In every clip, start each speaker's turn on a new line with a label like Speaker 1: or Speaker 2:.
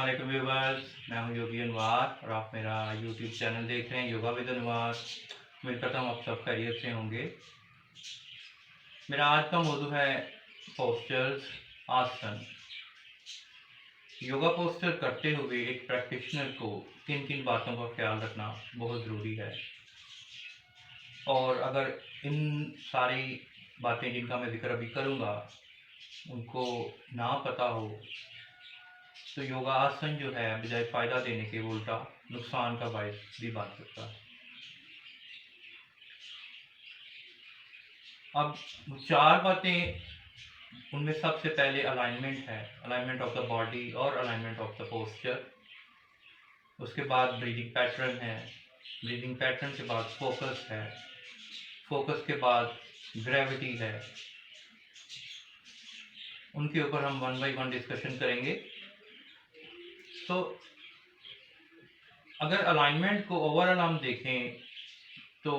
Speaker 1: वालेकुम व्यूअर्स, मैं हूं योगी अनवार और आप मेरा यूट्यूब चैनल देख रहे हैं योगा विद अनवार। उम्मीद करता हूं आप सब खैरियत से होंगे। मेरा आज का मौजू है पोस्चर्स, आसन। योगा पोस्चर करते हुए एक प्रैक्टिशनर को किन किन बातों का ख्याल रखना बहुत ज़रूरी है, और अगर इन सारी बातें जिनका मैं जिक्र अभी करूँगा उनको ना पता हो तो योगा आसन जो है बजाय फ़ायदा देने के उल्टा नुकसान का बायस भी बन सकता है। अब 4 बातें, उनमें सबसे पहले अलाइनमेंट है, अलाइनमेंट ऑफ द बॉडी और अलाइनमेंट ऑफ द पोस्चर। उसके बाद ब्रीदिंग पैटर्न है, ब्रीदिंग पैटर्न के बाद फोकस है, फोकस के बाद ग्रेविटी है। उनके ऊपर हम 1 बाय 1 डिस्कशन करेंगे। तो अगर अलाइनमेंट को ओवरऑल हम देखें तो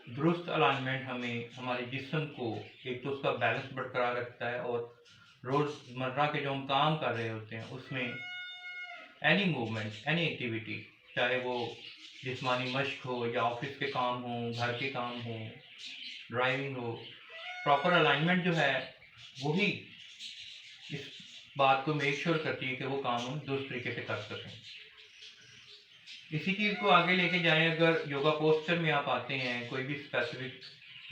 Speaker 1: दुरुस्त अलाइनमेंट हमें हमारे जिस्म को एक तो उसका बैलेंस बरकरार रखता है, और रोज़मर्रा के जो हम काम कर रहे होते हैं उसमें एनी मूवमेंट, एनी एक्टिविटी, चाहे वो जिस्मानी मश्क हो या ऑफिस के काम हो, घर के काम हो, ड्राइविंग हो, प्रॉपर अलाइनमेंट जो है वही इस बात को मेक श्योर करती है कि वो काम हम दुरुस्त तरीके से कर सकें। इसी चीज़ को आगे लेके जाएं। अगर योगा पोस्चर में आप आते हैं, कोई भी स्पेसिफिक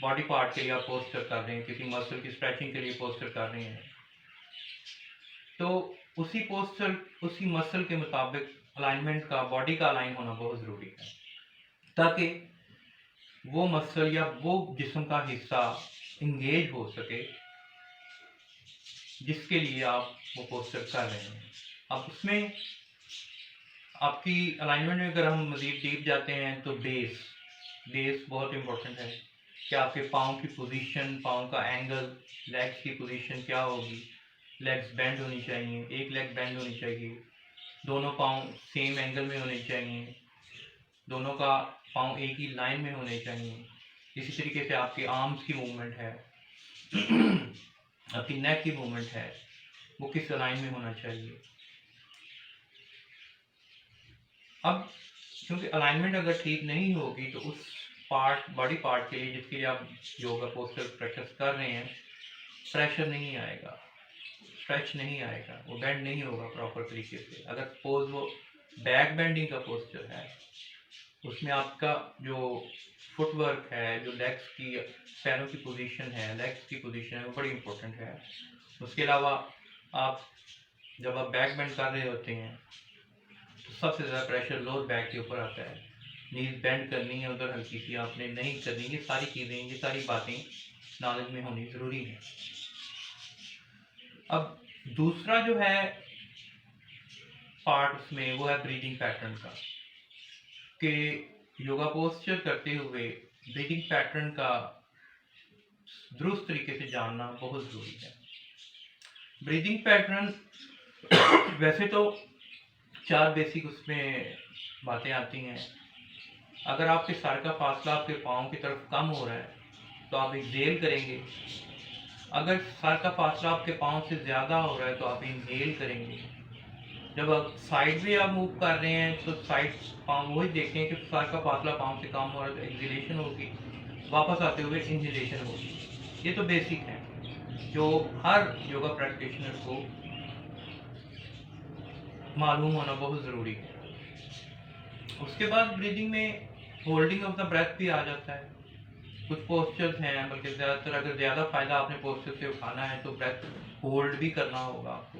Speaker 1: बॉडी पार्ट के लिए आप पोस्चर कर रहे हैं, किसी मसल की स्ट्रेचिंग के लिए पोस्चर कर रहे हैं, तो उसी पोस्चर, उसी मसल के मुताबिक अलाइनमेंट का, बॉडी का अलाइन होना बहुत ज़रूरी है, ताकि वो मसल या वो जिस्म का हिस्सा इंगेज हो सके जिसके लिए आप वो पोस्चर कर रहे हैं। अब उसमें आपकी अलाइनमेंट में अगर हम मज़ीद डीप जाते हैं तो बेस बहुत इम्पोर्टेंट है कि आपके पाँव की पोजीशन, पाँव का एंगल, लेग्स की पोजीशन क्या होगी। लेग्स बेंड होनी चाहिए, एक लेग बेंड होनी चाहिए, दोनों पाँव सेम एंगल में होने चाहिए, दोनों का पाँव एक ही लाइन में होने चाहिए। इसी तरीके से आपके आर्म्स की मूवमेंट है आपकी नेक की मूवमेंट है, वो किस लाइन में होना चाहिए। अब क्योंकि अलाइनमेंट अगर ठीक नहीं होगी तो उस पार्ट, बॉडी पार्ट के लिए जिसके लिए आप योगा पोस्चर प्रैक्टिस कर रहे हैं, प्रेशर नहीं आएगा, स्ट्रेच नहीं आएगा, वो बेंड नहीं होगा प्रॉपर तरीके से। अगर सपोज वो बैक बेंडिंग का पोस्चर है, उसमें आपका जो फुटवर्क है, जो लेग्स की, पैरों की पोजीशन है, लेग्स की पोजीशन है, वो बड़ी इंपॉर्टेंट है। उसके अलावा आप जब आप बैक बेंड कर रहे होते हैं तो सबसे ज़्यादा प्रेशर लोअर बैक के ऊपर आता है। नीज बेंड करनी है, उधर हल्की सी आपने नहीं करनी। ये सारी चीज़ें, ये सारी बातें नॉलेज में होनी ज़रूरी है। अब दूसरा जो है पार्ट उसमें, वो है ब्रीदिंग पैटर्न का, कि योगा पोस्चर करते हुए ब्रीदिंग पैटर्न का दुरुस्त तरीके से जानना बहुत ज़रूरी है। ब्रीदिंग पैटर्न वैसे तो 4 बेसिक उसमें बातें आती हैं। अगर आपके सर का फासला आपके पाँव की तरफ कम हो रहा है तो आप एक्सहेल करेंगे। अगर सर का फासला आपके पाँव से ज़्यादा हो रहा है तो आप इनहेल करेंगे। जब आप साइड में आप मूव कर रहे हैं तो साइड पाँव वही देखें कि सर का फासला पाँव से कम हो रहा है तो एक्सहेलेशन होगी, वापस आते हुए इनहेलेशन होगी। ये तो बेसिक है जो हर योगा प्रैक्टिशनर को मालूम होना बहुत ज़रूरी है। उसके बाद ब्रीदिंग में होल्डिंग ऑफ द ब्रेथ भी आ जाता है। कुछ पोस्चर्स हैं, बल्कि ज़्यादातर अगर ज़्यादा फ़ायदा आपने पोस्चर से उठाना है तो ब्रेथ होल्ड भी करना होगा आपको।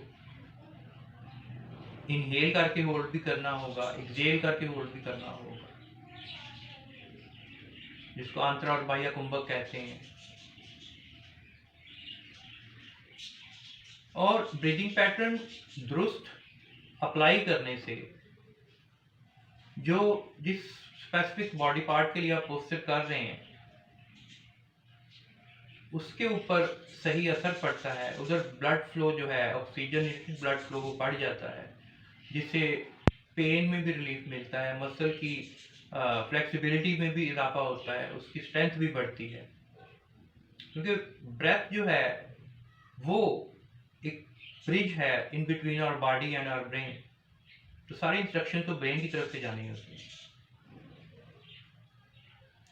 Speaker 1: इनहेल करके होल्ड भी करना होगा, एक्सहेल करके होल्ड भी करना होगा, जिसको अंतरा और बाह्य कुंभक कहते हैं। और ब्रीदिंग पैटर्न दुरुस्त अप्लाई करने से जो जिस स्पेसिफिक बॉडी पार्ट के लिए आप पोस्चर कर रहे हैं उसके ऊपर सही असर पड़ता है। उधर ब्लड फ्लो जो है, ऑक्सीजन ब्लड फ्लो वो बढ़ जाता है, जिससे पेन में भी रिलीफ मिलता है, मसल की फ्लेक्सिबिलिटी में भी इजाफा होता है, उसकी स्ट्रेंथ भी बढ़ती है। क्योंकि ब्रेथ जो है वो एक ब्रिज है in between our body and our brain. तो सारी इंस्ट्रक्शन तो ब्रेन की तरफ से जानी होती है।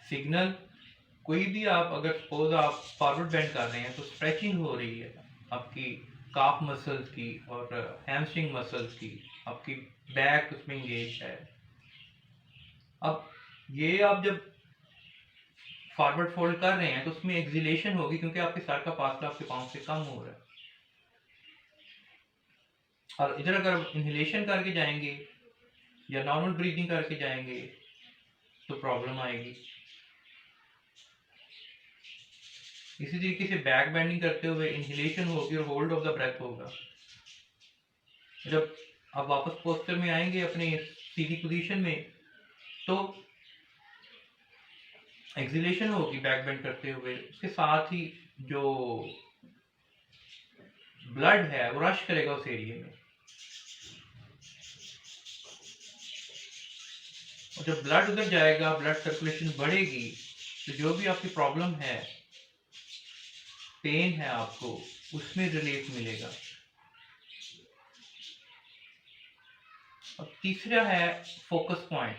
Speaker 1: सिग्नल कोई भी आप अगर सपोज आप फॉरवर्ड बेंड कर रहे हैं तो स्ट्रेचिंग हो रही है आपकी काफ मसल्स की और हैमस्ट्रिंग मसल्स की, आपकी बैक उसमें इंगेज है। अब ये आप जब फॉरवर्ड फोल्ड कर रहे हैं तो उसमें एक्सिलेशन होगी क्योंकि आपके सर का फासला आपके पाँव से कम हो रहा है। और इधर अगर इनहेलेशन करके जाएंगे या नॉर्मल ब्रीदिंग करके जाएंगे तो प्रॉब्लम आएगी। इसी तरीके से बैक बेंडिंग करते हुए इनहेलेशन होगी और होल्ड ऑफ द ब्रेथ होगा। जब आप वापस पोस्चर में आएंगे अपने सीधी पोजीशन में तो एक्सिलेशन होगी बैक बेंड करते हुए, उसके साथ ही जो ब्लड है वो रश करेगा उस एरिया में, और जब ब्लड उधर जाएगा, ब्लड सर्कुलेशन बढ़ेगी, तो जो भी आपकी प्रॉब्लम है, पेन है आपको, उसमें रिलीफ मिलेगा। और तीसरा है फोकस पॉइंट।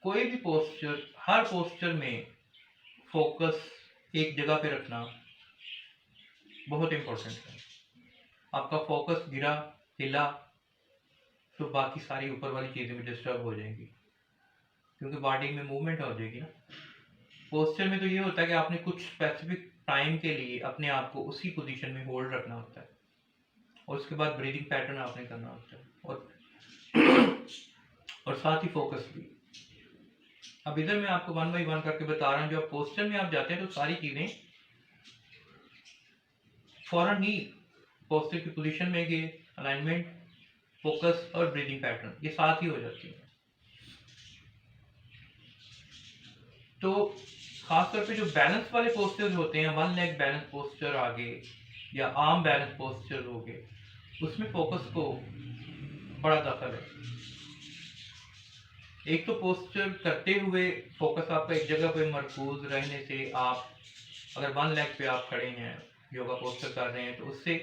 Speaker 1: कोई भी पोस्चर, हर पोस्चर में फोकस एक जगह पे रखना बहुत इंपॉर्टेंट है। आपका फोकस गिरा, हिला, तो बाकी सारी ऊपर वाली चीजें भी डिस्टर्ब हो जाएंगी क्योंकि बॉडी में मूवमेंट हो जाएगी ना। पोस्चर में तो ये होता है कि आपने कुछ स्पेसिफिक टाइम के लिए अपने आप को उसी पोजीशन में होल्ड रखना होता है और उसके बाद ब्रीदिंग पैटर्न आपने करना होता है और साथ ही फोकस भी। अब इधर मैं आपको 1 बाय 1 करके बता रहा हूँ। जब पोस्चर में आप जाते हैं तो सारी चीजें फौरन ही पोस्चर की पोजीशन में गए, अलाइनमेंट, फोकस और ब्रीदिंग पैटर्न ये साथ ही हो जाती है। तो खासतौर पे जो बैलेंस वाले पोस्चर होते हैं, 1 लेग बैलेंस पोस्चर आगे या आर्म बैलेंस पोस्चर हो गए, उसमें फोकस को बड़ा दखल है। एक तो पोस्चर करते हुए फोकस आपका एक जगह पे मरकूज रहने से, आप अगर 1 लेग पे आप खड़े हैं, योगा पोस्चर कर रहे हैं, तो उससे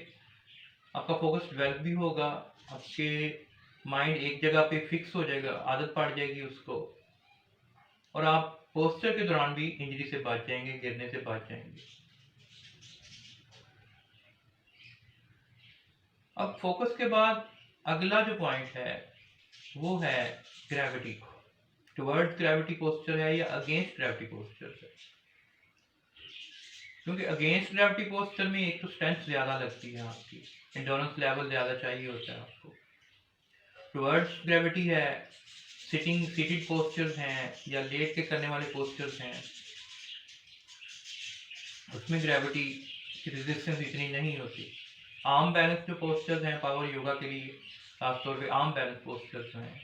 Speaker 1: आपका फोकस डेवलप भी होगा, आपके माइंड एक जगह पे फिक्स हो जाएगा, आदत पड़ जाएगी उसको, और आप पोस्चर के दौरान भी इंजरी से बच जाएंगे, गिरने से बच जाएंगे। अब फोकस के बाद अगला जो पॉइंट है वो है ग्रेविटी। टुवर्ड्स ग्रेविटी पोस्चर है या अगेंस्ट ग्रेविटी पोस्चर है। क्योंकि अगेंस्ट ग्रेविटी पोस्चर में एक तो स्ट्रेंथ ज्यादा लगती है, आपकी एंड्योरेंस लेवल ज्यादा चाहिए होता है आपको। टुवर्ड्स ग्रेविटी है, सीटेड पोस्चर्स हैं या लेट के करने वाले पोस्चर्स हैं, उसमें ग्रेविटी की रेजिस्टेंस इतनी नहीं होती। आर्म बैलेंस जो पोस्चर्स हैं पावर योगा के लिए, खासतौर पे आर्म बैलेंस पोस्चर्स हैं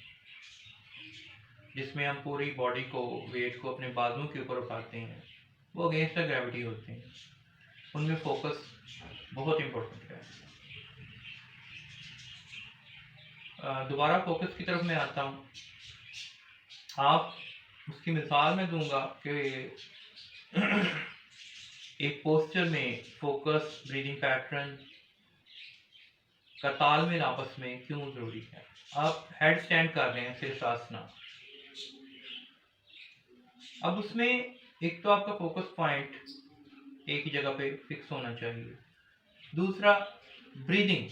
Speaker 1: जिसमें हम पूरी बॉडी को, वेट को अपने बाजुओं के ऊपर उठाते हैं, वो अगेंस्ट द ग्रेविटी होते हैं। उनमें फोकस बहुत इंपॉर्टेंट है। दोबारा फोकस की तरफ मैं आता हूँ। आप उसकी मिसाल मैं दूंगा कि एक पोस्चर में फोकस, ब्रीदिंग पैटर्न का तालमेल आपस में क्यों जरूरी है। आप हेड स्टैंड कर रहे हैं, शीर्षासना। अब उसमें एक तो आपका फोकस पॉइंट एक ही जगह पे फिक्स होना चाहिए। दूसरा ब्रीदिंग।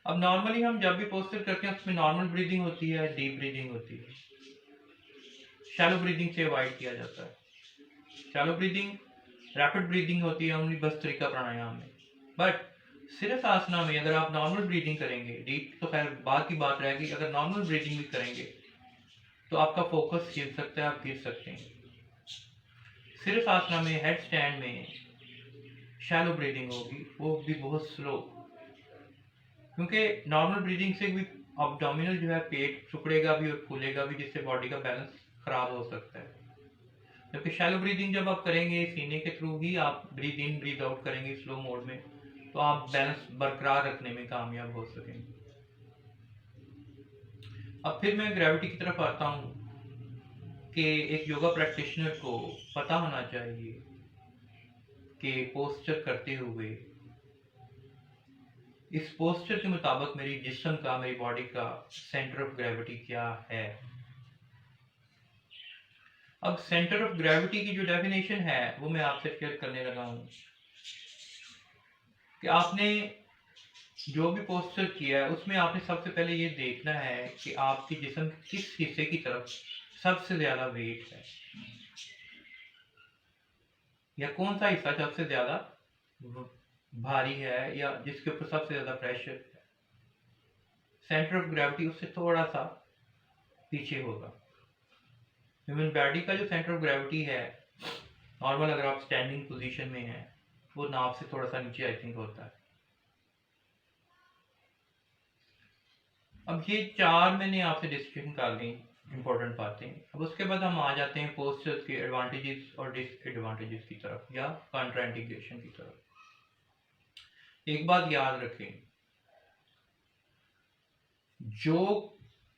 Speaker 1: अब नॉर्मली हम जब भी पोस्चर करते हैं उसमें नॉर्मल ब्रीदिंग होती है, डीप ब्रीदिंग होती है। शैलो ब्रीदिंग से अवॉइड किया जाता है। शैलो ब्रीदिंग, रैपिड ब्रीदिंग होती है उन्हीं भस्त्रिका प्राणायाम में। बट शीर्षासना में अगर आप नॉर्मल ब्रीदिंग करेंगे, डीप तो खैर बाद की बात रहेगी, अगर नॉर्मल ब्रीदिंग भी करेंगे तो आपका फोकस हिल सकता है, आप गिर सकते हैं। शीर्षासना में, हेड स्टैंड में शैलो ब्रीदिंग होगी, वो भी बहुत स्लो, क्योंकि नॉर्मल ब्रीदिंग से भी एब्डोमिनल जो है पेट सिकुड़ेगा भी और फूलेगा भी, जिससे बॉडी का बैलेंस खराब हो सकता है। जबकि शैलो ब्रीदिंग जब आप करेंगे, सीने के थ्रू ही आप ब्रीद इन ब्रीद आउट करेंगे स्लो मोड में, तो आप बैलेंस बरकरार रखने में कामयाब हो सकेंगे। अब फिर मैं ग्रेविटी की तरफ आता हूँ कि एक योगा प्रैक्टिशनर को पता होना चाहिए कि पोस्चर करते हुए इस पोस्चर के मुताबिक मेरी जिस्म का, मेरी बॉडी का सेंटर ऑफ ग्रेविटी क्या है। अब सेंटर ऑफ ग्रेविटी की जो डेफिनेशन है वो मैं आपसे शेयर करने लगा हूं कि आपने जो भी पोस्चर किया है उसमें आपने सबसे पहले ये देखना है कि आपके जिस्म किस हिस्से की तरफ सबसे ज्यादा वेट है, या कौन सा हिस्सा सबसे ज्यादा भारी है, या जिसके ऊपर सबसे ज्यादा प्रेशर है। सेंटर ऑफ ग्रेविटी उससे थोड़ा सा पीछे होगा। ह्यूमन बॉडी का जो सेंटर ऑफ ग्रेविटी है नॉर्मल, अगर आप स्टैंडिंग पोजीशन में हैं, वो नाभ से थोड़ा सा नीचे आई थिंक होता है। अब ये चार मैंने आपसे डिस्कशन कर ली इंपॉर्टेंट बातें। अब उसके बाद हम आ जाते हैं पोस्चर के एडवांटेजेस और डिसएडवांटेजेस की तरफ, या कॉन्ट्राइंडिकेशन की तरफ। एक बात याद रखें, जो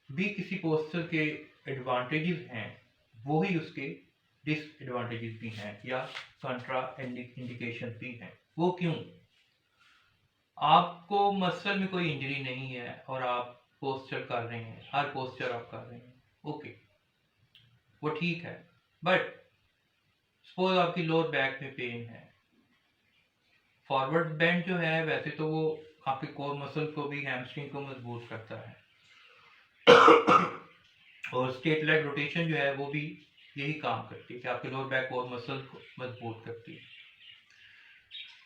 Speaker 1: भी किसी पोस्चर के एडवांटेजेस हैं वो ही उसके डिसएडवांटेजेस भी हैं, या कंट्रा इंडिकेशन भी हैं। वो क्यों? आपको मसल में कोई इंजरी नहीं है और आप पोस्चर कर रहे हैं, हर पोस्चर आप कर रहे हैं, ओके, वो ठीक है। बट सपोज आपकी लोअर बैक में पेन है, फॉरवर्ड बेंड जो है वैसे तो वो आपके कोर मसल को भी, हैमस्ट्रिंग को मजबूत करता है, और स्ट्रेट लेग रोटेशन जो है वो भी यही काम करती है कि आपके लोअर बैक कोर मसल को मजबूत करती है।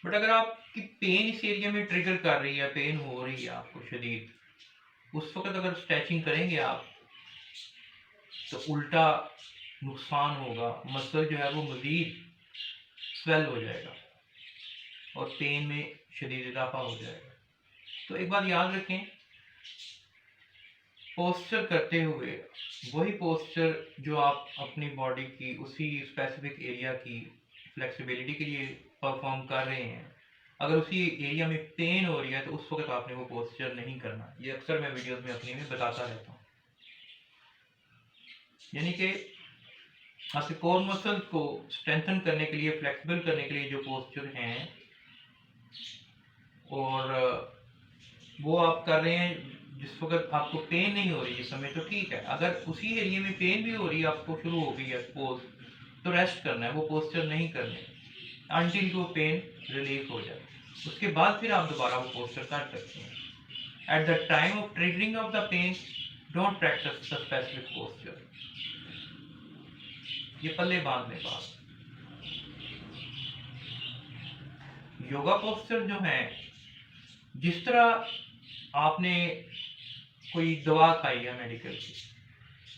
Speaker 1: बट अगर आपकी पेन इस एरिया में ट्रिगर कर रही है, पेन हो रही है आपको शदीद, उस वक्त अगर स्ट्रेचिंग करेंगे आप तो उल्टा नुकसान होगा, मसल जो है वो मजीद स्वेल हो जाएगा और पेन में शदीद इजाफा हो जाएगा। तो एक बात याद रखें, पोस्चर करते हुए वही पोस्चर जो आप अपनी बॉडी की उसी स्पेसिफिक एरिया की फ्लेक्सिबिलिटी के लिए परफॉर्म कर रहे हैं, अगर उसी एरिया में पेन हो रही है तो उस वक्त आपने वो पोस्चर नहीं करना। ये अक्सर मैं वीडियोस में अपनी में बताता रहता हूँ। यानी कि आपके कोर मसल को स्ट्रेंथन करने के लिए, फ्लेक्सिबल करने के लिए जो पोस्चर हैं और वो आप कर रहे हैं जिस वक्त आपको पेन नहीं हो रही जिस समय, तो ठीक है। अगर उसी एरिया में पेन भी हो रही है, आपको शुरू हो गई है सपोज, तो रेस्ट करना है, वो पोस्चर नहीं करने अनटिल वो पेन रिलीफ हो जाए। उसके बाद फिर आप दोबारा वो पोस्चर कर सकते हैं। At the time of triggering of the pain don't practise the specific posture. ये पल्ले बांधने बात। योगा पोस्चर जो है, जिस तरह आपने कोई दवा खाई है मेडिकल की,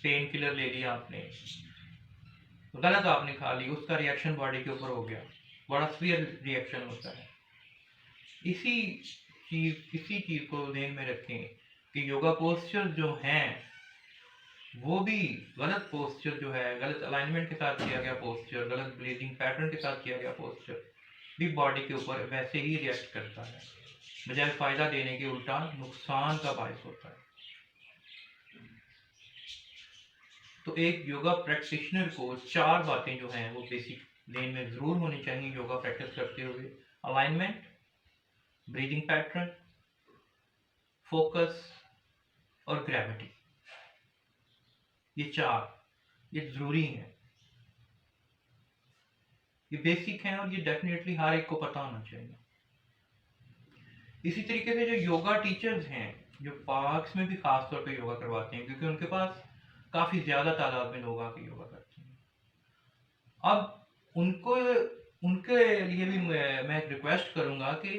Speaker 1: पेन किलर ले लिया आपने, गलत आपने खा ली, उसका रिएक्शन बॉडी के ऊपर हो गया, बड़ा सीवियर रिएक्शन होता है। इसी चीज को ध्यान में रखें कि योगा पोस्चर जो हैं वो भी गलत पोस्चर जो है, गलत अलाइनमेंट के साथ किया गया पोस्चर, गलत ब्रीदिंग पैटर्न के साथ किया गया पोस्चर भी बॉडी के ऊपर वैसे ही रिएक्ट करता है, बजाय फायदा देने के उल्टा नुकसान का बायस होता है। तो एक योगा प्रैक्टिशनर को चार बातें जो हैं वो बेसिक लेन में जरूर होनी चाहिए योगा प्रैक्टिस करते हुए: अलाइनमेंट, ब्रीदिंग पैटर्न, फोकस और ग्रेविटी। ये चार, ये जरूरी हैं, ये बेसिक हैं और ये डेफिनेटली हर एक को पता होना चाहिए। इसी तरीके से जो योगा टीचर्स हैं, जो पार्क्स में भी खास तौर पे योगा करवाते हैं, क्योंकि उनके पास काफी ज्यादा तादाद में लोग आके योगा करते हैं, अब उनके लिए भी मैं रिक्वेस्ट करूंगा कि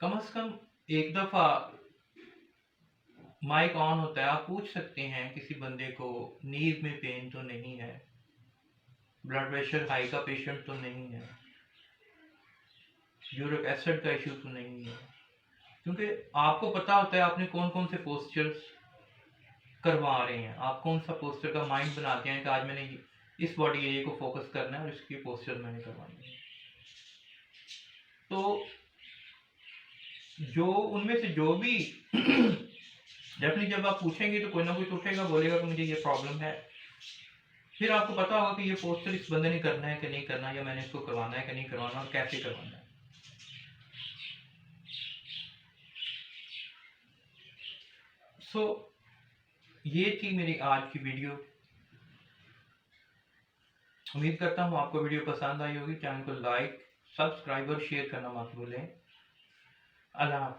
Speaker 1: कम से कम एक दफा माइक ऑन होता है, आप पूछ सकते हैं किसी बंदे को, नीज में पेन तो नहीं है, ब्लड प्रेशर हाई का पेशेंट तो नहीं है, यूरिक एसिड का इश्यू तो नहीं है, क्योंकि आपको पता होता है आपने कौन कौन से पोस्चर्स करवा रहे हैं। आप कौन सा पोस्चर का माइंड बनाते हैं कि आज मैंने इस बॉडी एरिया को फोकस करना है और इसकी पोस्चर मैंने करवानी है। तो जो उनमें से जो भी डेफिनेटली जब आप पूछेंगे तो कोई ना कोई उठेगा, बोलेगा कि मुझे ये प्रॉब्लम है, फिर आपको पता होगा कि ये पोस्चर इस बंदे ने करना है कि नहीं करना, या मैंने इसको करवाना है कि नहीं करवाना और कैसे करवाना है। सो ये थी मेरी आज की वीडियो। उम्मीद करता हूँ आपको वीडियो पसंद आई होगी। चैनल को लाइक, सब्सक्राइब और शेयर करना मत भूलें। अल्लाह हाफ़िज़।